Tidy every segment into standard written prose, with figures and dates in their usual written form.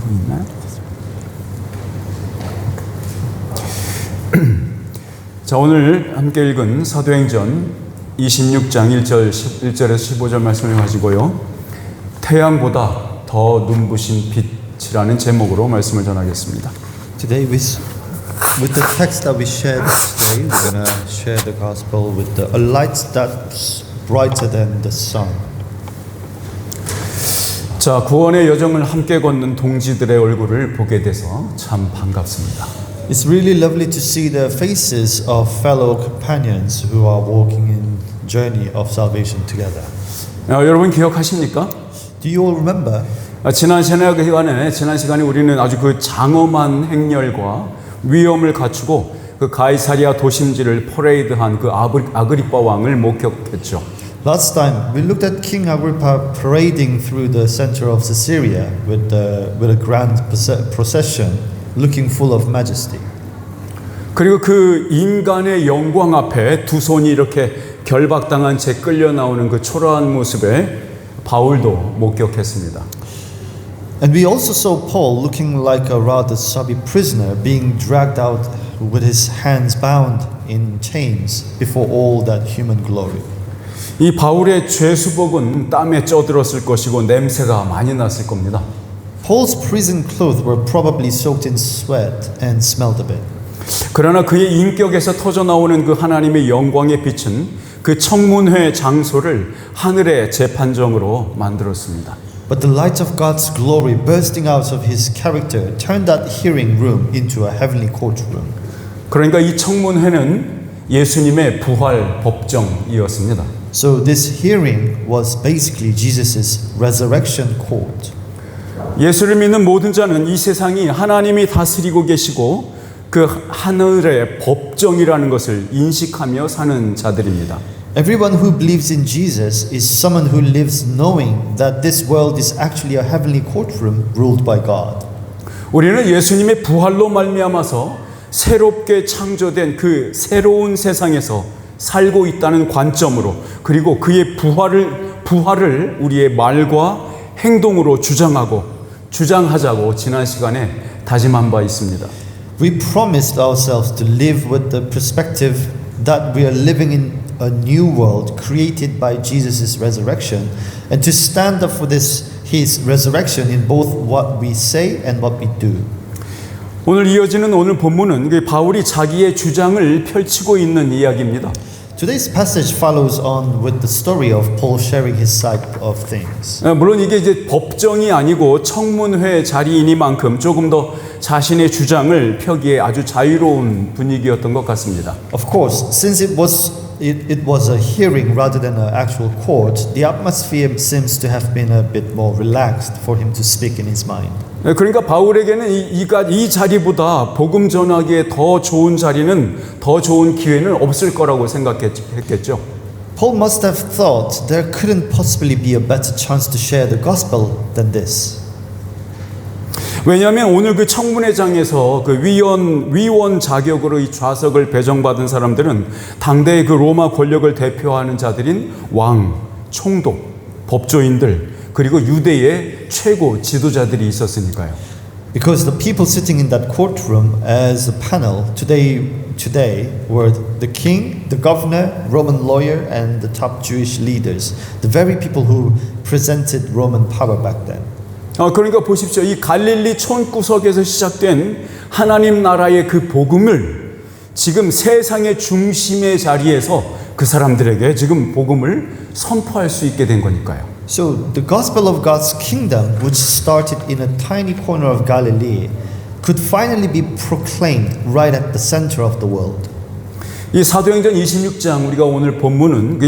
있나요? 자, 오늘 함께 읽은 사도행전 26장 1절에서 15절 말씀을 가지고요. 태양보다 더 눈부신 빛이라는 제목으로 말씀을 전하겠습니다. Today, with the text that we shared today, we're going to share the gospel with a light that's brighter than the sun. 자, 구원의 여정을 함께 걷는 동지들의 얼굴을 보게 돼서 참 반갑습니다. It's really lovely to see the faces of fellow companions who are walking in journey of salvation together. 여러분 기억하십니까? Do you all remember? 지난 시간에 우리는 아주 그 장엄한 행렬과 위엄을 갖추고 그 가이사리아 도심지를 퍼레이드한 그 아그리빠 왕을 목격했죠. Last time we looked at King Agrippa parading through the center of Caesarea with a grand procession, looking full of majesty. 그리고 그 인간의 영광 앞에 두 손이 이렇게 결박당한 채 끌려 나오는 그 초라한 모습에 바울도 목격했습니다. And we also saw Paul looking like a rather sobby prisoner being dragged out with his hands bound in chains before all that human glory. 이 바울의 죄수복은 땀에 쪄들었을 것이고 냄새가 많이 났을 겁니다. Paul's prison clothes were probably soaked in sweat and smelled a bit. 그러나 그의 인격에서 터져 나오는 그 하나님의 영광의 빛은 그 청문회 장소를 하늘의 재판정으로 만들었습니다. But the light of God's glory bursting out of his character turned that hearing room into a heavenly courtroom. 그러니까 이 청문회는 예수님의 부활 법정이었습니다. So this hearing was basically Jesus' resurrection court. 예수를 믿는 모든 자는 이 세상이 하나님이 다스리고 계시고 그 하늘의 법정이라는 것을 인식하며 사는 자들입니다. Everyone who believes in Jesus is someone who lives knowing that this world is actually a heavenly courtroom ruled by God. 우리는 예수님의 부활로 말미암아서 새롭게 창조된 그 새로운 세상에서 살고 있다는 관점으로 그리고 그의 부활을 우리의 말과 행동으로 주장하자고 지난 시간에 다짐한 바 있습니다. We promised ourselves to live with the perspective that we are living in a new world created by Jesus' resurrection and to stand up for his resurrection in both what we say and what we do. 오늘 이어지는 오늘 본문은 바울이 자기의 주장을 펼치고 있는 이야기입니다. Today's passage follows on with the story of Paul sharing his side of things. 물론 이게 이제 법정이 아니고 청문회 자리이니만큼 조금 더 자신의 주장을 펴기에 아주 자유로운 분위기였던 것 같습니다. Of course, since it was a hearing rather than an actual court, the atmosphere seems to have been a bit more relaxed for him to speak in his mind. 그러니까 바울에게는 이 자리보다 복음 전하기에 더 좋은 자리는 더 좋은 기회는 없을 거라고 생각했겠죠. Paul must have thought there couldn't possibly be a better chance to share the gospel than this. 왜냐하면 오늘 그 청문회장에서 그 위원 자격으로 이 좌석을 배정받은 사람들은 당대의 그 로마 권력을 대표하는 자들인 왕, 총독, 법조인들 그리고 유대의 최고 지도자들이 있었으니까요. Because the people sitting in that courtroom as a panel today were the king, the governor, Roman lawyer, and the top Jewish leaders, the very people who presented Roman power back then. 그러니까 보십시오. 이 갈릴리 촌구석에서 시작된 하나님 나라의 그 복음을 지금 세상의 중심의 자리에서 그 사람들에게 지금 복음을 선포할 수 있게 된 거니까요. So the gospel of God's kingdom, which started in a tiny corner of Galilee, could finally be proclaimed right at the center of the world. 이 사도행전 26장 우리가 오늘 본문은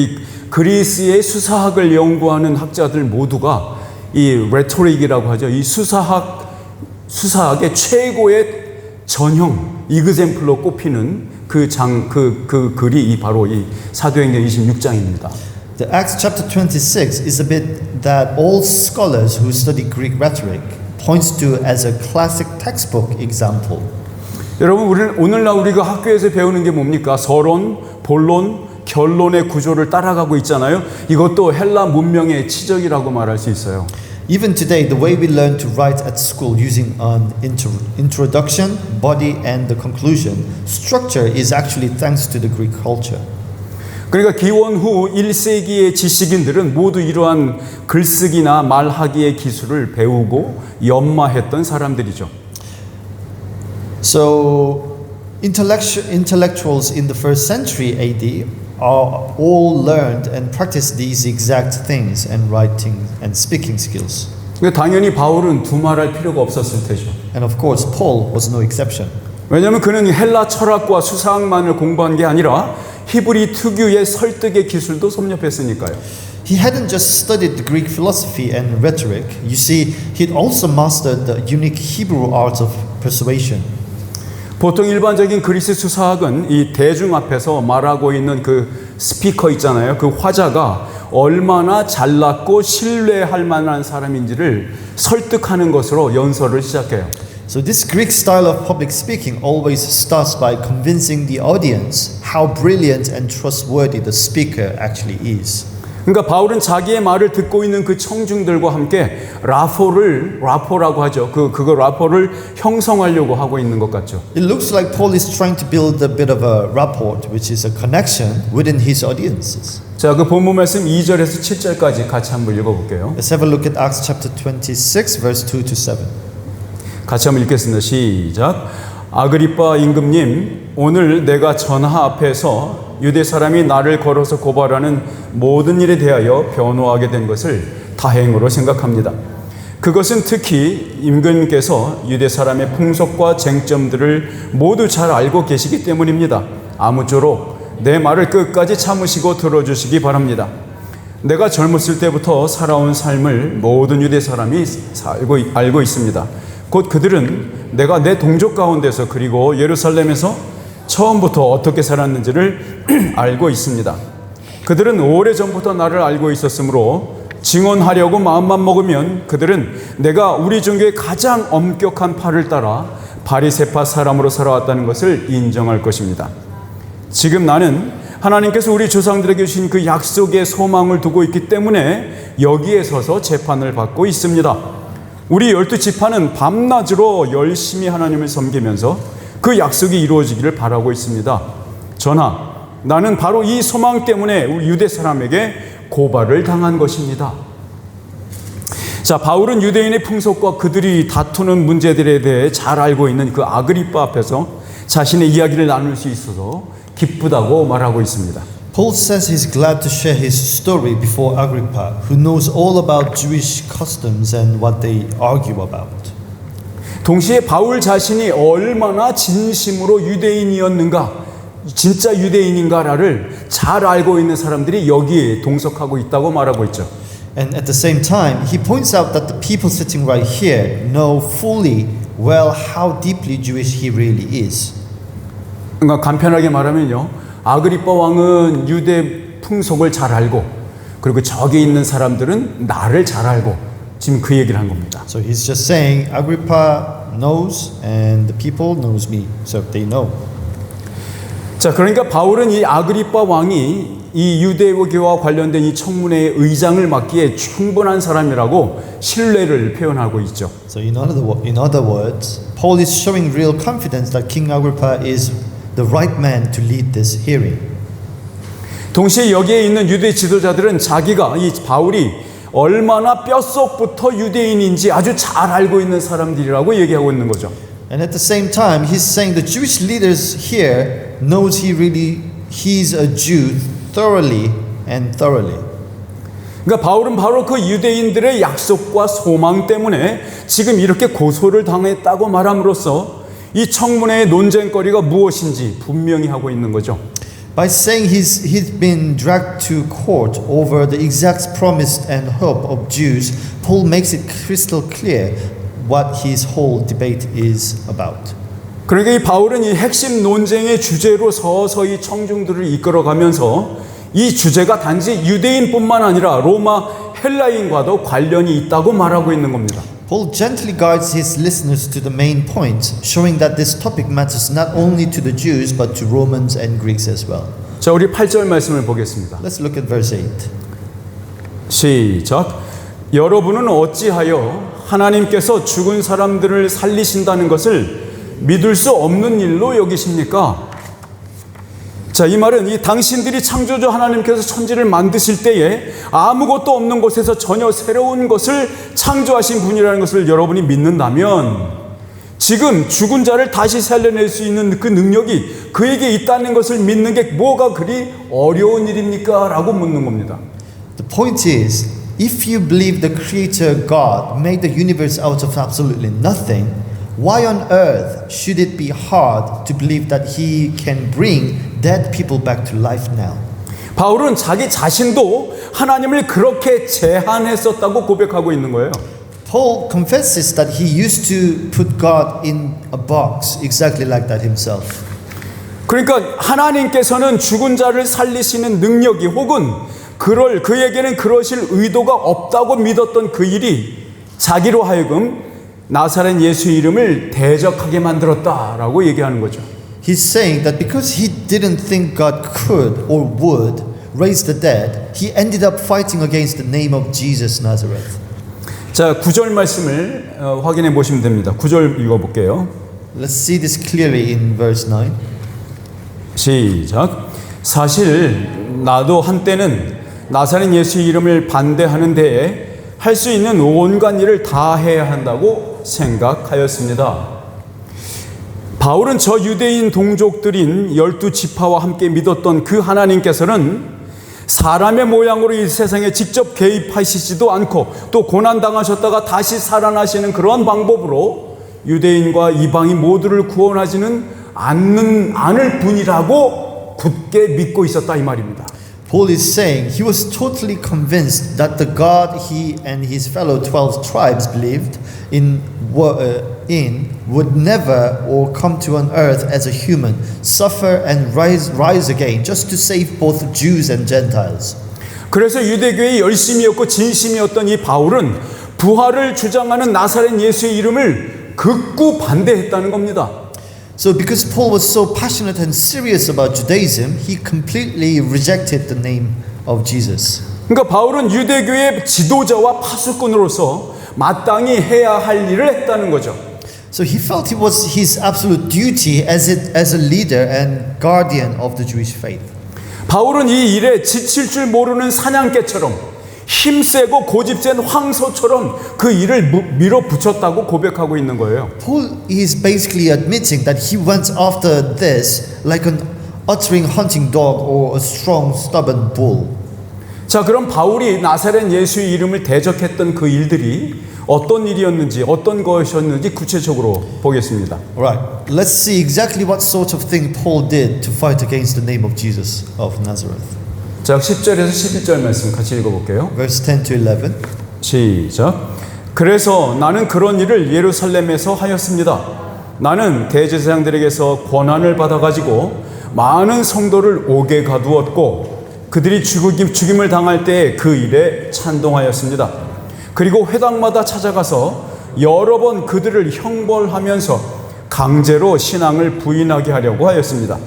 그리스의 수사학을 연구하는 학자들 모두가 이 레토릭이라고 하죠. 이 수사학의 최고의 전형, 이그젬플로 꼽히는 그 글이 바로 이 사도행전 26장입니다. The Acts chapter 26 is a bit that all scholars who study Greek rhetoric points to as a classic textbook example. 여러분, 오늘날 우리가 학교에서 배우는 게 뭡니까? 서론, 본론, 결론의 구조를 따라가고 있잖아요. 이것도 헬라 문명의 치적이라고 말할 수 있어요. Even today, the way we learn to write at school using an introduction, body, and the conclusion structure is actually thanks to the Greek culture. 그러니까 기원 후 1세기의 지식인들은 모두 이러한 글쓰기나 말하기의 기술을 배우고 연마했던 사람들이죠. So, intellectuals in the first century AD are all learned and practiced these exact things and writing and speaking skills. 그러니까 당연히 바울은 두말할 필요가 없었을 테죠. And of course, Paul was no exception. 왜냐하면 그는 헬라 철학과 수사학만을 공부한 게 아니라 히브리 특유의 설득의 기술도 섭렵했으니까요. He hadn't just studied the Greek philosophy and rhetoric. You see, he'd also mastered the unique Hebrew art of persuasion. 보통 일반적인 그리스 수사학은 이 대중 앞에서 말하고 있는 그 스피커 있잖아요. 그 화자가 얼마나 잘났고 신뢰할 만한 사람인지를 설득하는 것으로 연설을 시작해요. So this Greek style of public speaking always starts by convincing the audience how brilliant and trustworthy the speaker actually is. 그러니까 바울은 자기의 말을 듣고 있는 그 청중들과 함께 라포라고 하죠. 그거 라포를 형성하려고 하고 있는 것 같죠. It looks like Paul is trying to build a bit of a rapport, which is a connection within his audiences. 자, 그 본문 말씀 2절에서 7절까지 같이 한번 읽어볼게요. Let's have a look at Acts chapter 26, verse 2 to 7. 같이 한번 읽겠습니다. 시작. 아그리빠 임금님, 오늘 내가 전하 앞에서 유대 사람이 나를 걸어서 고발하는 모든 일에 대하여 변호하게 된 것을 다행으로 생각합니다. 그것은 특히 임금님께서 유대 사람의 풍속과 쟁점들을 모두 잘 알고 계시기 때문입니다. 아무쪼록 내 말을 끝까지 참으시고 들어주시기 바랍니다. 내가 젊었을 때부터 살아온 삶을 모든 유대 사람이 알고 있습니다. 곧 그들은 내가 내 동족 가운데서 그리고 예루살렘에서 처음부터 어떻게 살았는지를 알고 있습니다. 그들은 오래전부터 나를 알고 있었으므로 증언하려고 마음만 먹으면 그들은 내가 우리 종교의 가장 엄격한 파를 따라 바리새파 사람으로 살아왔다는 것을 인정할 것입니다. 지금 나는 하나님께서 우리 조상들에게 주신 그 약속의 소망을 두고 있기 때문에 여기에 서서 재판을 받고 있습니다. 우리 12지파는 밤낮으로 열심히 하나님을 섬기면서 그 약속이 이루어지기를 바라고 있습니다. 전하, 나는 바로 이 소망 때문에 우리 유대 사람에게 고발을 당한 것입니다. 자, 바울은 유대인의 풍속과 그들이 다투는 문제들에 대해 잘 알고 있는 그 아그리빠 앞에서 자신의 이야기를 나눌 수 있어서 기쁘다고 말하고 있습니다. Paul says he's glad to share his story before Agrippa, who knows all about Jewish customs and what they argue about. 동시에 바울 자신이 얼마나 진심으로 유대인이었는가, 진짜 유대인인가를 잘 알고 있는 사람들이 여기에 동석하고 있다고 말하고 있죠. And at the same time, he points out that the people sitting right here know fully well how deeply Jewish he really is. 그러니까 간편하게 말하면요, 아그리빠 왕은 유대 풍속을 잘 알고, 그리고 저기 있는 사람들은 나를 잘 알고, 지금 그 얘기를 한 겁니다. So he's just saying Agrippa knows and the people knows me, so they know. 자, 그러니까 바울은 이 아그리빠 왕이 이 유대교와 관련된 이 청문회의 의장을 맡기에 충분한 사람이라고 신뢰를 표현하고 있죠. So in other words, Paul is showing real confidence that King Agrippa is the right man to lead this hearing. 동시에 여기에 있는 유대 지도자들은 자기가 이 바울이 얼마나 뼈속부터 유대인인지 아주 잘 알고 있는 사람들이라고 얘기하고 있는 거죠. And at the same time, he's saying the Jewish leaders here knows he's a Jew thoroughly and thoroughly. 그러니까 바울은 바로 그 유대인들의 약속과 소망 때문에 지금 이렇게 고소를 당했다고 말함으로써 이 청문회의 논쟁거리가 무엇인지 분명히 하고 있는 거죠. By saying he's been dragged to court over the exact promise and hope of Jews, Paul makes it crystal clear what his whole debate is about. 그러니까 이 바울은 이 핵심 논쟁의 주제로 서서히 청중들을 이끌어가면서 이 주제가 단지 유대인뿐만 아니라 로마 헬라인과도 관련이 있다고 말하고 있는 겁니다. Paul gently guides his listeners to the main point, showing that this topic matters not only to the Jews but to Romans and Greeks as well. 자, 우리 8절 말씀을 보겠습니다. Let's look at verse 8. 시작. 여러분은 어찌하여 하나님께서 죽은 사람들을 살리신다는 것을 믿을 수 없는 일로 여기십니까? 자, 이 말은 이 당신들이 창조주 하나님께서 천지를 만드실 때에 아무것도 없는 곳에서 전혀 새로운 것을 창조하신 분이라는 것을 여러분이 믿는다면 지금 죽은 자를 다시 살려낼 수 있는 그 능력이 그에게 있다는 것을 믿는 게 뭐가 그리 어려운 일입니까? 라고 묻는 겁니다. The point is, if you believe the Creator God made the universe out of absolutely nothing, why on earth should it be hard to believe that He can bring dead people back to life now? 바울은 자기 자신도 하나님을 그렇게 제한했었다고 고백하고 있는 거예요. Paul confesses that he used to put God in a box exactly like that himself. 그러니까 하나님께서는 죽은 자를 살리시는 능력이 혹은 그에게는 그러실 의도가 없다고 믿었던 그 일이 자기로 하여금 나사렛 예수 이름을 대적하게 만들었다라고 얘기하는 거죠. He's saying that because he didn't think God could or would raise the dead, he ended up fighting against the name of Jesus Nazareth. 자, 9절 말씀을 확인해 보시면 됩니다. 9절 읽어볼게요. Let's see this clearly in verse 9. 시작. 사실 나도 한때는 나사렛 예수 이름을 반대하는 데에 할 수 있는 온갖 일을 다 해야 한다고 생각하였습니다. 바울은 저 유대인 동족들인 12지파와 함께 믿었던 그 하나님께서는 사람의 모양으로 이 세상에 직접 개입하시지도 않고 또 고난당하셨다가 다시 살아나시는 그런 방법으로 유대인과 이방인 모두를 구원하지는 않을 분이라고 굳게 믿고 있었다 이 말입니다. Paul is saying he was totally convinced that the God he and his fellow 12 tribes believed in would never or come to on earth as a human, suffer and rise again just to save both Jews and Gentiles. 그래서 유대교의 열심이었고 진심이었던 이 바울은 부활을 주장하는 나사렛 예수의 이름을 극구 반대했다는 겁니다. So because Paul was so passionate and serious about Judaism, he completely rejected the name of Jesus. 그러니까 바울은 유대교의 지도자와 파수꾼으로서 마땅히 해야 할 일을 했다는 거죠. So he felt it was his absolute duty as a leader and guardian of the Jewish faith. 바울은 이 일에 지칠 줄 모르는 사냥개처럼 힘세고 고집센 황소처럼 그 일을 밀어붙였다고 고백하고 있는 거예요. Paul is basically admitting that he went after this like an uttering hunting dog or a strong stubborn bull. 자, 그럼 바울이 나사렛 예수의 이름을 대적했던 그 일들이 어떤 일이었는지 어떤 것이었는지 구체적으로 보겠습니다. Right. Let's see exactly what sort of thing Paul did to fight against the name of Jesus of Nazareth. 자, 10절에서 11절 말씀 같이 읽어볼게요. Verse 10 to 11. 시작. 그래서 나는 그런 일을 예루살렘에서 하였습니다. 나는 대제사장들에게서 권한을 받아가지고 많은 성도를 옥에 가두었고 그들이 죽임을 당할 때 그 일에 찬동하였습니다. 그리고 회당마다 찾아가서 여러 번 그들을 형벌하면서 강제로 신앙을 부인하게 하려고 하였습니다.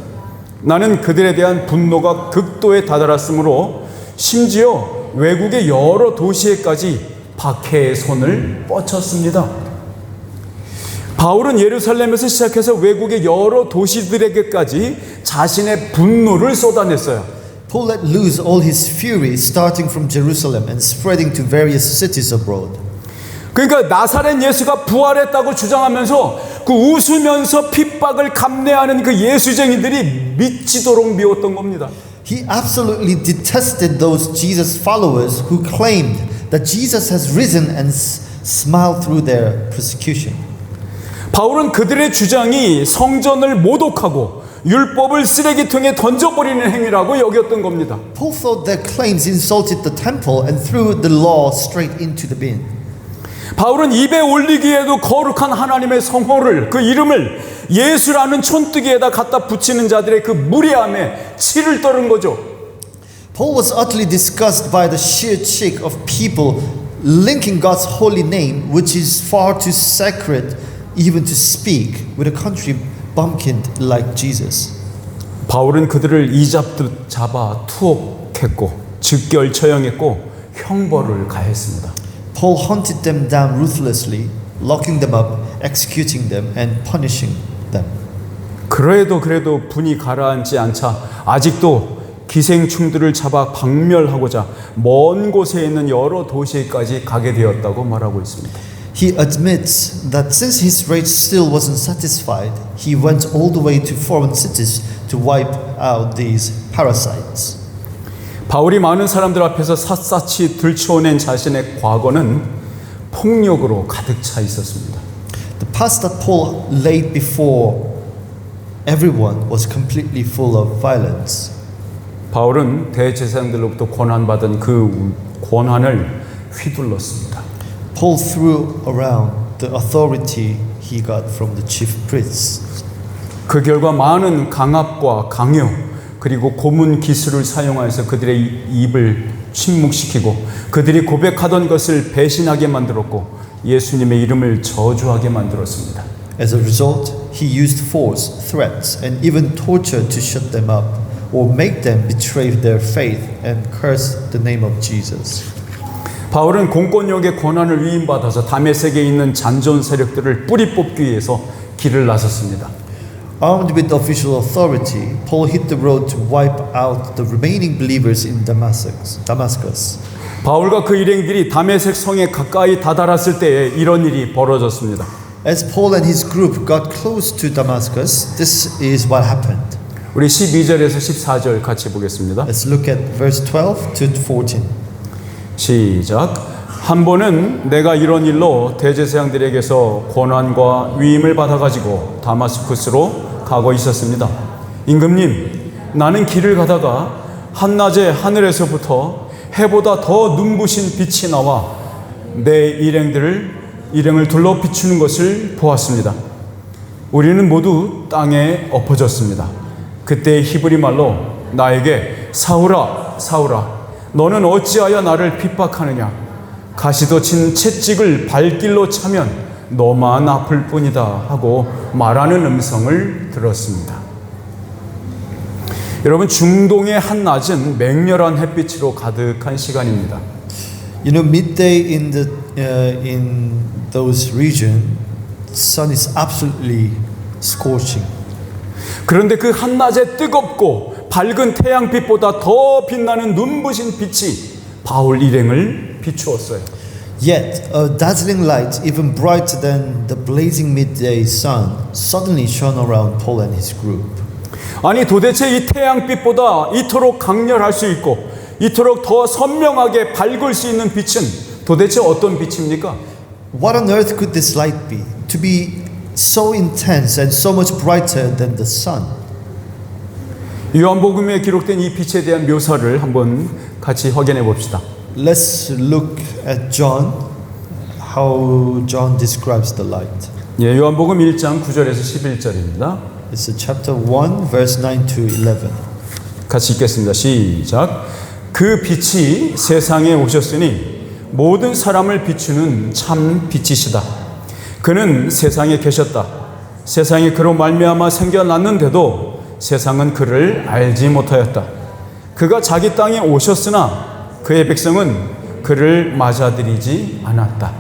나는 그들에 대한 분노가 극도에 다다랐으므로 심지어 외국의 여러 도시에까지 박해의 손을 뻗쳤습니다. 바울은 예루살렘에서 시작해서 외국의 여러 도시들에게까지 자신의 분노를 쏟아냈어요. Paul let loose all his fury starting from Jerusalem and spreading to various cities abroad. 그러니까 나사렛 예수가 부활했다고 주장하면서 그 웃으면서 핍박을 감내하는 그 예수쟁이들이 미치도록 미웠던 겁니다. He absolutely detested those Jesus followers who claimed that Jesus has risen and smiled through their persecution. 바울은 그들의 주장이 성전을 모독하고 율법을 쓰레기통에 던져버리는 행위라고 여겼던 겁니다. Paul thought their claims insulted the temple and threw the law straight into the bin. 바울은 입에 올리기에도 거룩한 하나님의 성호를 그 이름을 예수라는 촌뜨기에다 갖다 붙이는 자들의 그 무례함에 치를 떨은 거죠. Paul was utterly disgusted by the sheer cheek of people linking God's holy name, which is far too sacred even to speak, with a country bumpkin like Jesus. 바울은 그들을 이잡듯 잡아 투옥했고 즉결 처형했고 형벌을 가했습니다. Paul hunted them down ruthlessly, locking them up, executing them, and punishing them. 그래도 분이 가라앉지 않자 아직도 기생충들을 잡아 박멸하고자 먼 곳에 있는 여러 도시까지 가게 되었다고 말하고 있습니다. He admits that since his rage still wasn't satisfied, he went all the way to foreign cities to wipe out these parasites. 바울이 많은 사람들 앞에서 샅샅이 들춰낸 자신의 과거는 폭력으로 가득 차 있었습니다. The past that Paul laid before everyone was completely full of violence. 바울은 대제사장들로부터 권한받은 그 권한을 휘둘렀습니다. Paul threw around the authority he got from the chief priests. 그 결과 많은 강압과 강요 그리고 고문 기술을 사용하여서 그들의 입을 침묵시키고 그들이 고백하던 것을 배신하게 만들었고 예수님의 이름을 저주하게 만들었습니다. As a result, he used force, threats, and even torture to shut them up or make them betray their faith and curse the name of Jesus. 바울은 공권력의 권한을 위임받아서 다메섹에 있는 잔존 세력들을 뿌리 뽑기 위해서 길을 나섰습니다. Armed with official authority, Paul hit the road to wipe out the remaining believers in Damascus. 바울과 그 일행들이 다메섹 성에 가까이 다다랐을 때에 이런 일이 벌어졌습니다. As Paul and his group got close to Damascus, this is what happened. 우리 12절에서 14절 같이 보겠습니다. Let's look at verse 12 to 14. 시작. 한 번은 내가 이런 일로 대제사장들에게서 권한과 위임을 받아가지고 다마스쿠스로 가고 있었습니다. 임금님, 나는 길을 가다가 한낮에 하늘에서부터 해보다 더 눈부신 빛이 나와 내 일행을 둘러 비추는 것을 보았습니다. 우리는 모두 땅에 엎어졌습니다. 그때 히브리 말로 나에게 사울아, 사울아, 너는 어찌하여 나를 핍박하느냐? 가시돋친 채찍을 발길로 차면 너만 아플 뿐이다 하고 말하는 음성을 들었습니다. 여러분, 중동의 한낮은 맹렬한 햇빛으로 가득한 시간입니다. You know, midday in those regions, sun is absolutely scorching. 그런데 그 한낮에 뜨겁고 밝은 태양빛보다 더 빛나는 눈부신 빛이 바울 일행을 비추었어요. Yet, a dazzling light, even brighter than the blazing midday sun, suddenly shone around Paul and his group. 아니, 도대체 이 태양빛보다 이토록 강렬할 수 있고 이토록 더 선명하게 밝을 수 있는 빛은 도대체 어떤 빛입니까? What on earth could this light be? To be so intense and so much brighter than the sun. 요한복음에 기록된 이 빛에 대한 묘사를 한번 같이 확인해 봅시다. Let's look at John, how John describes the light. 예, 요한복음 1장 9절에서 11절입니다. It's chapter 1, verse 9 to 11. 같이 읽겠습니다. 시작. 그 빛이 세상에 오셨으니 모든 사람을 비추는 참 빛이시다. 그는 세상에 계셨다. 세상이 그로 말미암아 생겨났는데도 세상은 그를 알지 못하였다. 그가 자기 땅에 오셨으나 그의 백성은 그를 맞아들이지 않았다.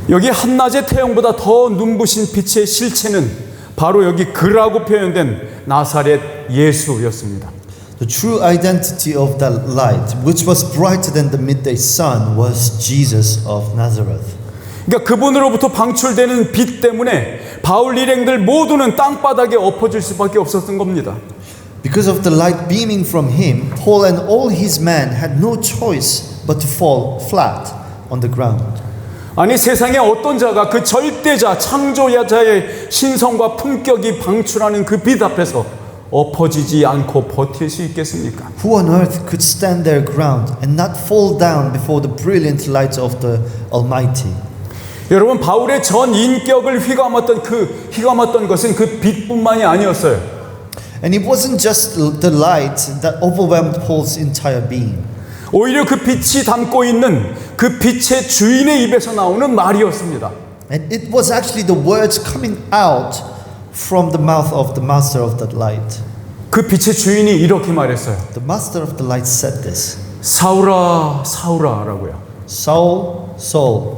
여기 한낮의 태양보다 더 눈부신 빛의 실체는 바로 여기 그라고 표현된 나사렛 예수였습니다. The true identity of that light, which was brighter than the midday sun, was Jesus of Nazareth. 그러니까 그분으로부터 방출되는 빛 때문에 바울 일행들 모두는 땅바닥에 엎어질 수밖에 없었던 겁니다. Because of the light beaming from him, Paul and all his men had no choice but to fall flat on the ground. 아니, 세상에 어떤 자가 그 절대자, 창조자의 신성과 품격이 방출하는 그 빛 앞에서 엎어지지 않고 버틸 수 있겠습니까? Who on earth could stand their ground and not fall down before the brilliant light of the Almighty? 여러분, 바울의 전 인격을 휘감았던 것은 그 빛뿐만이 아니었어요. And it wasn't just the light that overwhelmed Paul's entire being. 오히려 그 빛이 담고 있는 그 빛의 주인의 입에서 나오는 말이었습니다. And it was actually the words coming out from the mouth of the master of that light. 그 빛의 주인이 이렇게 말했어요. The master of the light said this. 사울아, 사울아라고요. Saul, Saul.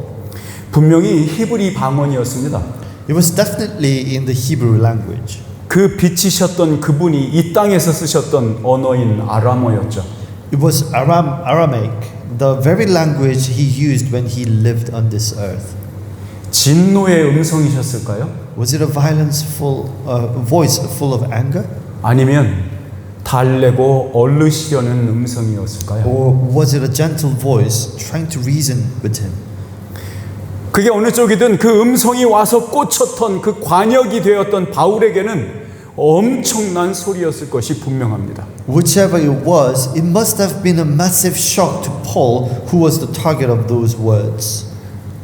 분명히 히브리 방언이었습니다. It was definitely in the Hebrew language. 그 빛이셨던 그분이 이 땅에서 쓰셨던 언어인 아람어였죠. It was Aramaic, the very language he used when he lived on this earth. 진노의 음성이셨을까요? Was it a voice full of anger? 아니면 달래고 얼르시려는 음성이었을까요? Or was it a gentle voice trying to reason with him? 그게 어느 쪽이든 그 음성이 와서 꽂혔던 그 관역이 되었던 바울에게는 엄청난 소리였을 것이 분명합니다. Whichever it was, it must have been a massive shock to Paul, who was the target of those words.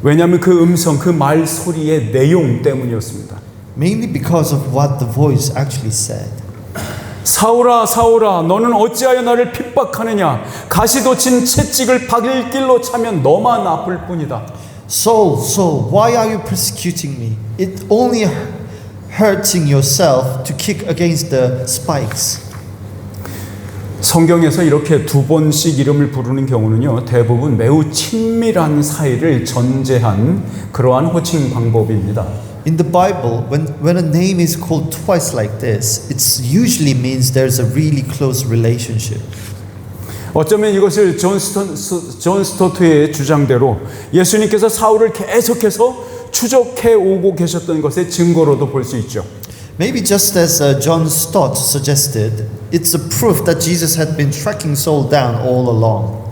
왜냐하면 그 음성, 그 말 소리의 내용 때문이었습니다. Mainly because of what the voice actually said. 사울아 사울아 너는 어찌하여 나를 핍박하느냐 가시돋친 채찍을 발길로 차면 너만 아플 뿐이다. Saul, Saul, why are you persecuting me? It only hurting yourself to kick against the spikes. 성경에서 이렇게 두 번씩 이름을 부르는 경우는요 대부분 매우 친밀한 사이를 전제한 그러한 호칭 방법입니다. In the Bible, when a name is called twice like this, it usually means there's a really close relationship. 어쩌면 이것을 존 스토트의 주장대로 예수님께서 사울을 계속해서 추적해 오고 계셨던 것의 증거로도 볼 수 있죠. Maybe just as John Stott suggested, it's a proof that Jesus had been tracking Saul down all along.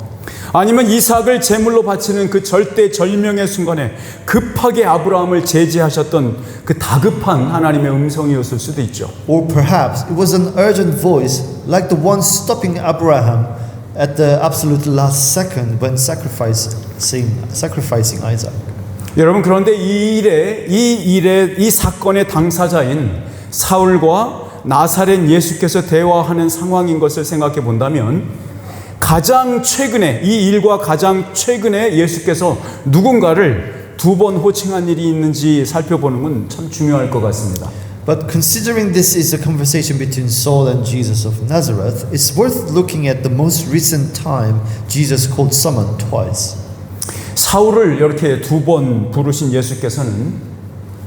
아니면 이삭을 제물로 바치는 그 절대절명의 순간에 급하게 아브라함을 제지하셨던 그 다급한 하나님의 음성이었을 수도 있죠. Or perhaps it was an urgent voice like the one stopping Abraham at the absolute last second when sacrificing Isaac. 여러분 그런데 이 사건의 당사자인 사울과 나사렛 예수께서 대화하는 상황인 것을 생각해 본다면 가장 최근에 이 일과 가장 최근에 예수께서 누군가를 두 번 호칭한 일이 있는지 살펴보는 건 참 중요할 것 같습니다. But considering this is a conversation between Saul and Jesus of Nazareth, it's worth looking at the most recent time Jesus called someone twice. 사울을 이렇게 두 번 부르신 예수께서는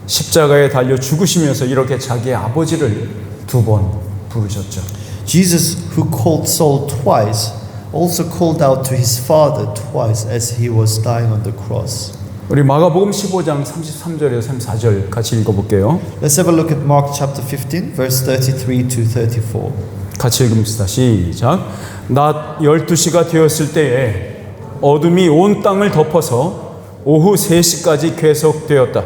십자가에 달려 죽으시면서 이렇게 자기의 아버지를 두 번 부르셨죠. Jesus, who called Saul twice, also called out to his father twice as he was dying on the cross. 우리 마가복음 15장 33절에서 34절 같이 읽어볼게요. Let's have a look at Mark chapter 15, verse 33 to 34. 같이 읽읍시다. 시작. 낮 12시가 되었을 때에 어둠이 온 땅을 덮어서 오후 3시까지 계속되었다.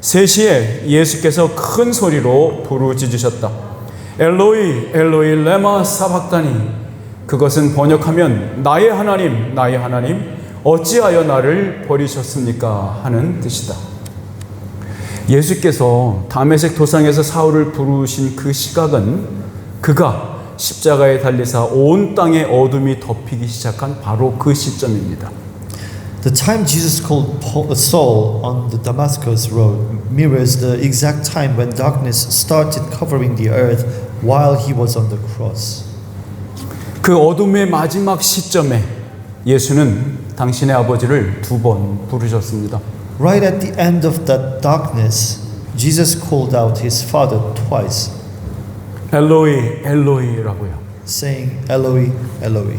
3시에 예수께서 큰 소리로 부르짖으셨다. 엘로이 엘로이 레마 사박다니. 그것은 번역하면 나의 하나님 어찌하여 나를 버리셨습니까 하는 뜻이다. 예수께서 다메섹 도상에서 사울을 부르신 그 시각은 그가 십자가에 달리사 온 땅에 어둠이 덮이기 시작한 바로 그 시점입니다. The time Jesus called Saul on the Damascus road mirrors the exact time when darkness started covering the earth while he was on the cross. 그 어둠의 마지막 시점에 예수는 당신의 아버지를 두 번 부르셨습니다. Right at the end of that darkness, Jesus called out his father twice, 엘로이 엘로이라고요. saying, Eloi, Eloi.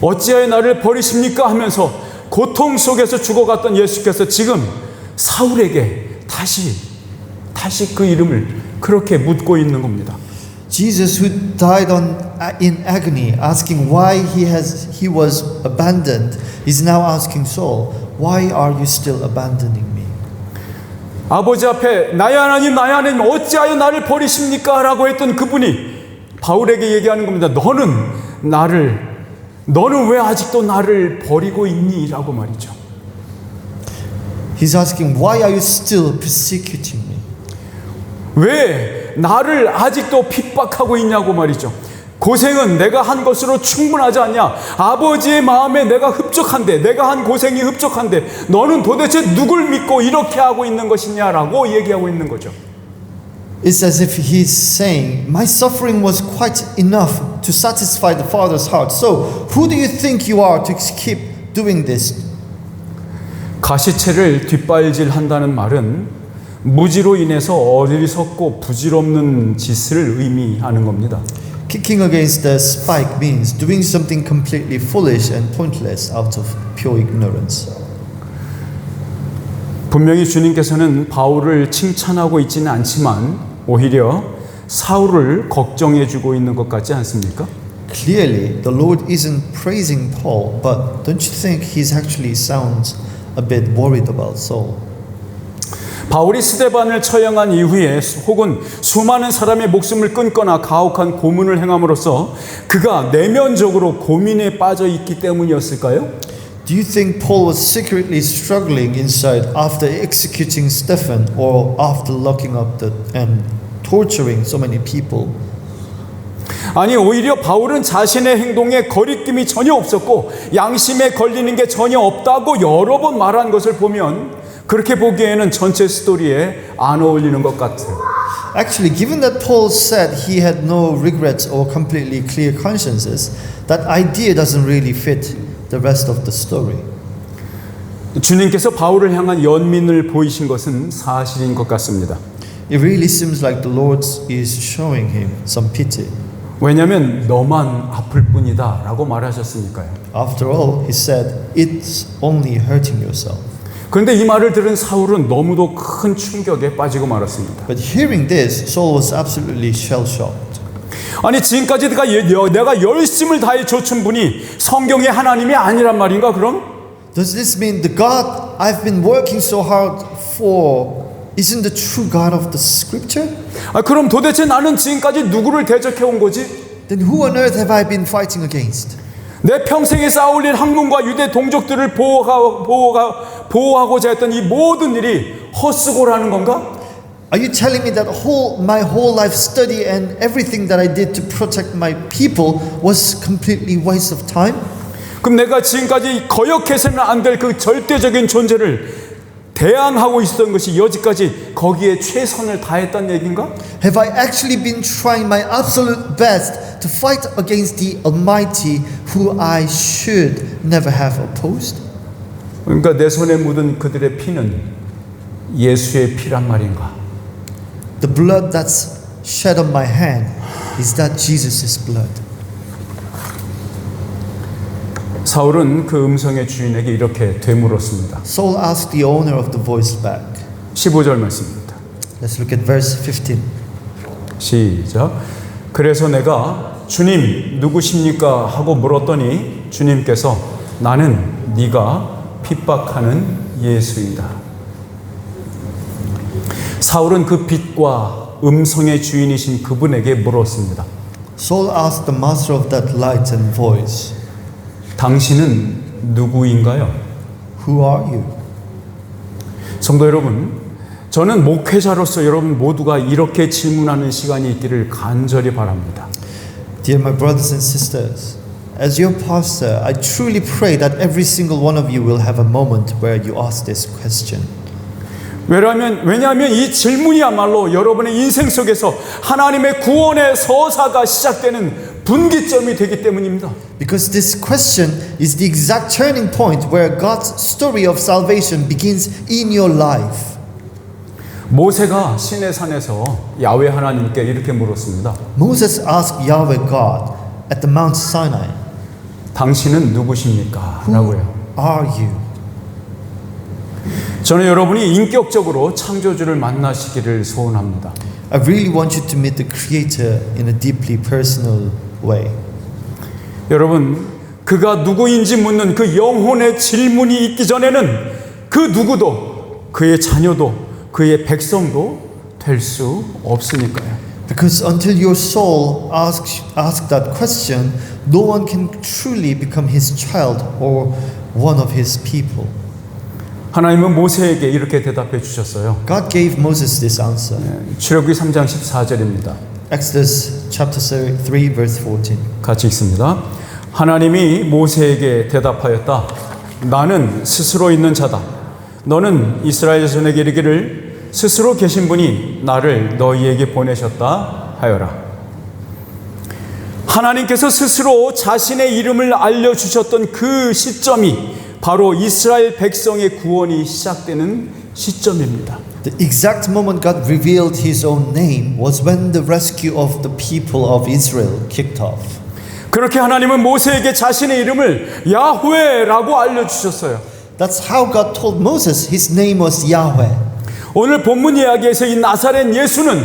어찌하여 나를 버리십니까 하면서 고통 속에서 죽어갔던 예수께서 지금 사울에게 다시 그 이름을 그렇게 묻고 있는 겁니다. Jesus, who died in agony, asking why he was abandoned, is now asking Saul, why are you still abandoning me? 아버지 앞에 나의 하나님 어찌하여 나를 버리십니까? 라고 했던 그분이 바울에게 얘기하는 겁니다. 너는 왜 아직도 나를 버리고 있니? 라고 말이죠. He's asking, why are you still persecuting me? 왜 나를 아직도 핍박하고 있냐고 말이죠. 고생은 내가 한 것으로 충분하지 않냐? 아버지의 마음에 내가 흡족한데, 내가 한 고생이 흡족한데 너는 도대체 누굴 믿고 이렇게 하고 있는 것이냐라고 얘기하고 있는 거죠. It's as if he's saying, my suffering was quite enough to satisfy the Father's heart. So, who do you think you are to keep doing this? 가시체를 뒷발질한다는 말은 무지로 인해서 어리석고 부질없는 짓을 의미하는 겁니다. Kicking against the spike means doing something completely foolish and pointless out of pure ignorance. 분명히 주님께서는 바울을 칭찬하고 있지는 않지만 오히려 사울을 걱정해주고 있는 것 같지 않습니까? Clearly, the Lord isn't praising Paul, but don't you think he's actually sounds a bit worried about Saul? 바울이 스데반을 처형한 이후에 혹은 수많은 사람의 목숨을 끊거나 가혹한 고문을 행함으로써 그가 내면적으로 고민에 빠져 있기 때문이었을까요? Do you think Paul was secretly struggling inside after executing Stephen or after locking up and torturing so many people? 아니 오히려 바울은 자신의 행동에 거리낌이 전혀 없었고 양심에 걸리는 게 전혀 없다고 여러 번 말한 것을 보면 그렇게 보기에는 전체 스토리에 안 어울리는 것 같아요. Actually, given that Paul said he had no regrets or completely clear consciences, that idea doesn't really fit the rest of the story. 주님께서 바울을 향한 연민을 보이신 것은 사실인 것 같습니다. It really seems like the Lord is showing him some pity. 왜냐하면 너만 아플 뿐이다 라고 말하셨으니까요. After all, he said, it's only hurting yourself. 그런데 이 말을 들은 사울은 너무도 큰 충격에 빠지고 말았습니다. But hearing this, Saul was absolutely shell-shocked. 아니 지금까지 내가 열심을 다해 좇은 분이 성경의 하나님이 아니란 말인가 그럼? Does this mean the God I've been working so hard for isn't the true God of the scripture? 그럼 도대체 나는 지금까지 누구를 대적해 온 거지? Then who on earth have I been fighting against? 내 평생에 쌓아올린 학문과 유대 동족들을 보호하고자 했던 이 모든 일이 헛수고라는 건가? Are you telling me that my whole life study and everything that I did to protect my people was completely waste of time? 그럼 내가 지금까지 거역해서는 안 될 그 절대적인 존재를 대항하고 있었던 것이 여지까지 거기에 최선을 다했다는 얘기인가? Have I actually been trying my absolute best to fight against the Almighty who I should never have opposed? 그러니까 내 손에 묻은 그들의 피는 예수의 피란 말인가? The blood that's shed on my hand, is that Jesus' blood? 사울은 그 음성의 주인에게 이렇게 되물었습니다. Saul asked the owner of the voice back. 15절 말씀입니다. Let's look at verse 15. 시작. 그래서 내가 주님 누구십니까 하고 물었더니 주님께서 나는 네가 핍박하는 예수이다. 사울은 그 빛과 음성의 주인이신 그분에게 물었습니다. Saul asked the master of that light and voice, 당신은 누구인가요? Who are you? 성도 여러분, 저는 목회자로서 여러분 모두가 이렇게 질문하는 시간이 있기를 간절히 바랍니다. Dear my brothers and sisters, as your pastor, I truly pray that every single one of you will have a moment where you ask this question. 왜냐하면 이 질문이야말로 여러분의 인생 속에서 하나님의 구원의 서사가 시작되는 분기점이 되기 때문입니다. Because this question is the exact turning point where God's story of salvation begins in your life. 모세가 시내산에서 야훼 하나님께 이렇게 물었습니다. Moses asked Yahweh God at the Mount Sinai, 당신은 누구십니까? 라고요. Are you? 저는 여러분이 인격적으로 창조주를 만나시기를 소원합니다. I really want you to meet the Creator in a deeply personal way. 여러분, 그가 누구인지 묻는 그 영혼의 질문이 있기 전에는 그 누구도 그의 자녀도 그의 백성도 될 수 없으니까요. Because until your soul asks that question, no one can truly become his child or one of his people. 하나님은 모세에게 이렇게 대답해 주셨어요. God gave Moses this answer. 출애굽기 3장 14절입니다. Exodus chapter 3 verse 14. 같이 읽습니다. 하나님이 모세에게 대답하였다. 나는 스스로 있는 자다. 너는 이스라엘 자손에게 이르기를 스스로 계신 분이 나를 너희에게 보내셨다 하여라. 하나님께서 스스로 자신의 이름을 알려주셨던 그 시점이 바로 이스라엘 백성의 구원이 시작되는 시점입니다. The exact moment God revealed His own name was when the rescue of the people of Israel kicked off. 그렇게 하나님은 모세에게 자신의 이름을 야훼라고 알려주셨어요. That's how God told Moses His name was Yahweh. 오늘 본문 이야기에서 이 나사렛 예수는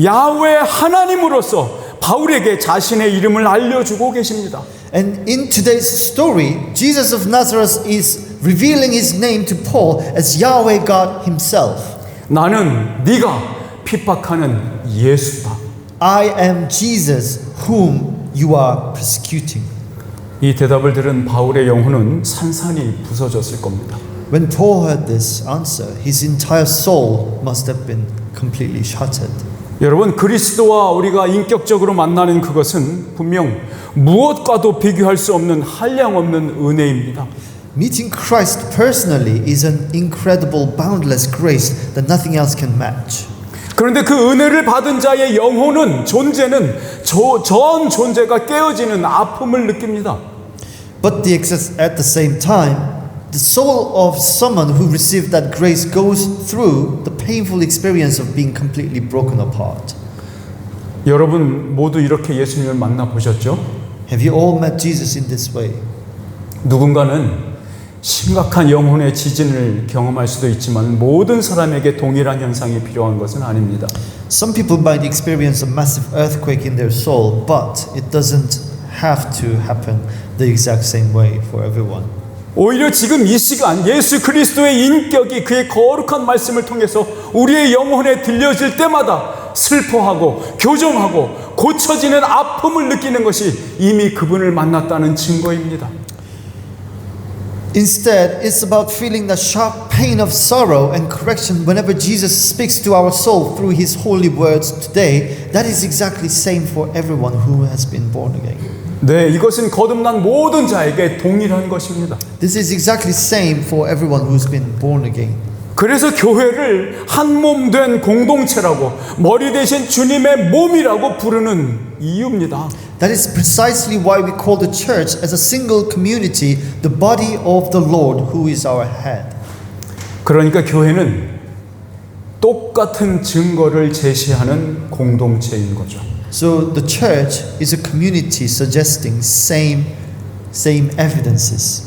야훼 하나님으로서 바울에게 자신의 이름을 알려주고 계십니다. And in today's story, Jesus of Nazareth is revealing His name to Paul as Yahweh God Himself. 나는 네가 핍박하는 예수다. I am Jesus whom you are persecuting. 이 대답을 들은 바울의 영혼은 산산이 부서졌을 겁니다. When Paul heard this answer, his entire soul must have been completely shattered. 여러분, 그리스도와 우리가 인격적으로 만나는 그것은 분명 무엇과도 비교할 수 없는 한량없는 은혜입니다. Meeting Christ personally is an incredible, boundless grace that nothing else can match. 그런데 그 은혜를 받은 자의 영혼은 존재는 전 존재가 깨어지는 아픔을 느낍니다. But at the same time, the soul of someone who received that grace goes through the painful experience of being completely broken apart. 여러분 모두 이렇게 예수님을 만나 보셨죠? Have you all met Jesus in this way? 누군가는 심각한 영혼의 지진을 경험할 수도 있지만 모든 사람에게 동일한 현상이 필요한 것은 아닙니다. Some people might experience a massive earthquake in their soul, but it doesn't have to happen the exact same way for everyone. 오히려 지금 이 시간 예수 그리스도의 인격이 그의 거룩한 말씀을 통해서 우리의 영혼에 들려질 때마다 슬퍼하고 교정하고 고쳐지는 아픔을 느끼는 것이 이미 그분을 만났다는 증거입니다. Instead, it's about feeling the sharp pain of sorrow and correction whenever Jesus speaks to our soul through His holy words today. That is exactly the same for everyone who has been born again. 네, 이것은 거듭난 모든 자에게 동일한 것입니다. This is exactly the same for everyone who's been born again. 그래서 교회를 한 몸 된 공동체라고 머리 대신 주님의 몸이라고 부르는 이유입니다. That is precisely why we call the church as a single community, the body of the Lord who is our head. 그러니까 교회는 똑같은 증거를 제시하는 공동체인 거죠. So the church is a community suggesting same evidences.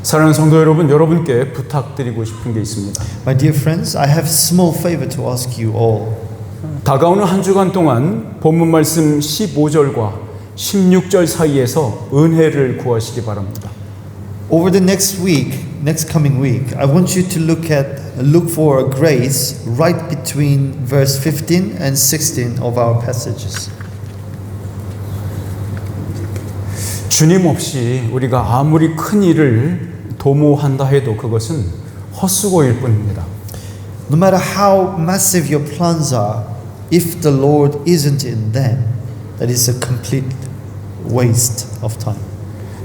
사랑하는 성도 여러분, 여러분께 부탁드리고 싶은 게 있습니다. My dear friends, I have a small favor to ask you all. 다가오는 한 주간 동안 본문 말씀 15절과 16절 사이에서 은혜를 구하시기 바랍니다. Over the next coming week, I want you to look for a grace right between verse 15 and 16 of our passages. 주님 없이 우리가 아무리 큰 일을 도모한다 해도 그것은 헛수고일 뿐입니다. No matter how massive your plans are, if the Lord isn't in them, that is a complete waste of time.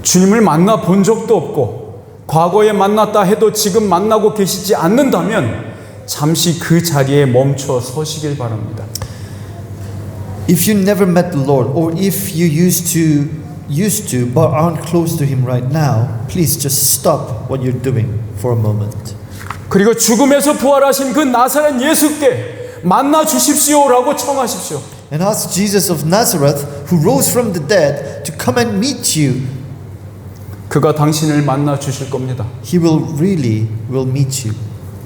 주님을 만나 본 적도 없고 과거에 만났다 해도 지금 만나고 계시지 않는다면 잠시 그 자리에 멈춰 서시길 바랍니다. If you never met the Lord, or if you used to but aren't close to Him right now, please just stop what you're doing for a moment. 그리고 죽음에서 부활하신 그 나사렛 예수께 만나 주십시오라고 청하십시오. And ask Jesus of Nazareth, who rose from the dead, to come and meet you. 그가 당신을 만나 주실 겁니다. He will meet you.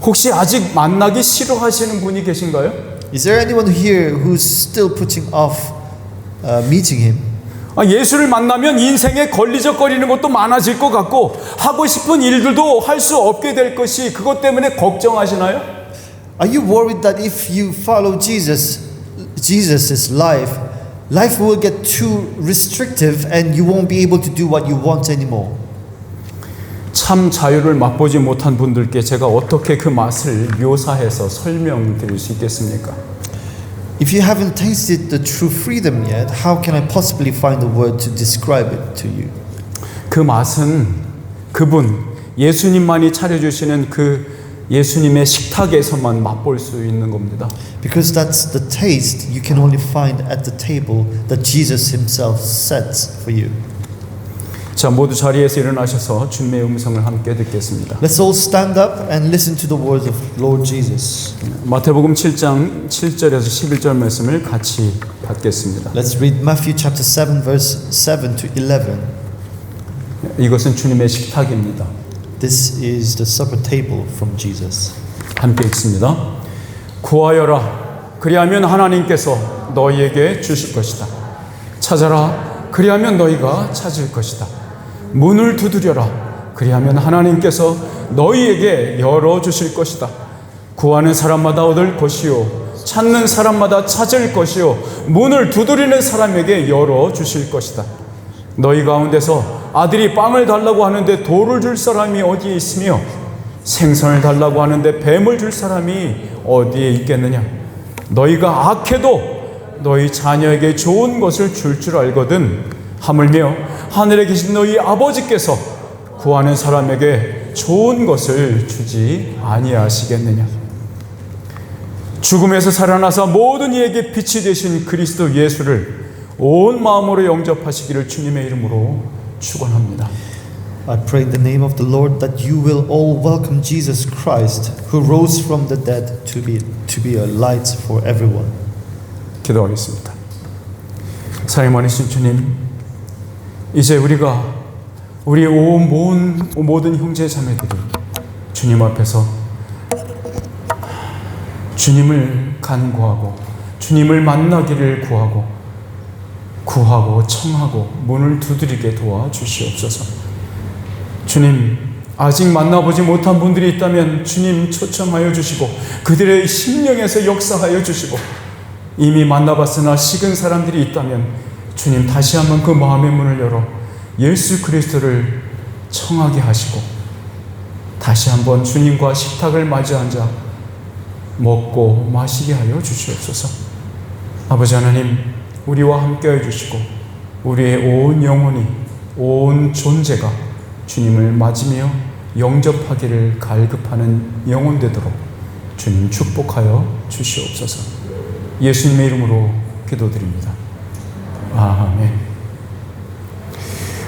혹시 아직 만나기 싫어하시는 분이 계신가요? Is there anyone here who's still putting off meeting Him? 예수를 만나면 인생에 걸리적거리는 것도 많아질 것 같고 하고 싶은 일들도 할 수 없게 될 것이 그것 때문에 걱정하시나요? Are you worried that if you follow Jesus's life will get too restrictive and you won't be able to do what you want anymore? 참 자유를 맛보지 못한 분들께 제가 어떻게 그 맛을 묘사해서 설명드릴 수 있겠습니까? If you haven't tasted the true freedom yet, how can I possibly find a word to describe it to you? 그 맛은 그분 예수님만이 차려주시는 그 예수님의 식탁에서만 맛볼 수 있는 겁니다. Because that's the taste you can only find at the table that Jesus Himself sets for you. 자, 모두 자리에서 일어나셔서 주님의 음성을 함께 듣겠습니다. Let's all stand up and listen to the words of Lord Jesus. 마태복음 7장 7절에서 11절 말씀을 같이 받겠습니다. Let's read Matthew chapter 7 verse 7 to 11. 이것은 주님의 식탁입니다. This is the supper table from Jesus. 함께 읽습니다. 구하여라, 그리하면 하나님께서 너희에게 주실 것이다. 찾아라, 그리하면 너희가 찾을 것이다. 문을 두드려라, 그리하면 하나님께서 너희에게 열어주실 것이다. 구하는 사람마다 얻을 것이요, 찾는 사람마다 찾을 것이요, 문을 두드리는 사람에게 열어주실 것이다. 너희 가운데서 아들이 빵을 달라고 하는데 돌을 줄 사람이 어디에 있으며 생선을 달라고 하는데 뱀을 줄 사람이 어디에 있겠느냐. 너희가 악해도 너희 자녀에게 좋은 것을 줄 알거든 하물며 하늘에 계신 너희 아버지께서 구하는 사람에게 좋은 것을 주지 아니하시겠느냐. 죽음에서 살아나서 모든 이에게 빛이 되신 그리스도 예수를 온 마음으로 영접하시기를 주님의 이름으로 축원합니다. I pray in the name of the Lord that you will all welcome Jesus Christ, who rose from the dead to be a light for everyone. 기도하겠습니다. 사랑 많으신 주님, 이제 우리가 우리 모든 형제 자매들이 주님 앞에서 주님을 간구하고 주님을 만나기를 구하고 청하고 문을 두드리게 도와주시옵소서. 주님, 아직 만나보지 못한 분들이 있다면 주님 초청하여 주시고 그들의 심령에서 역사하여 주시고, 이미 만나봤으나 식은 사람들이 있다면 주님 다시 한번 그 마음의 문을 열어 예수 그리스도를 청하게 하시고 다시 한번 주님과 식탁을 맞이 앉아 먹고 마시게 하여 주시옵소서. 아버지 하나님, 우리와 함께해 주시고 우리의 온 영혼이, 온 존재가 주님을 맞으며 영접하기를 갈급하는 영혼 되도록 주님 축복하여 주시옵소서. 예수님의 이름으로 기도드립니다. 아멘.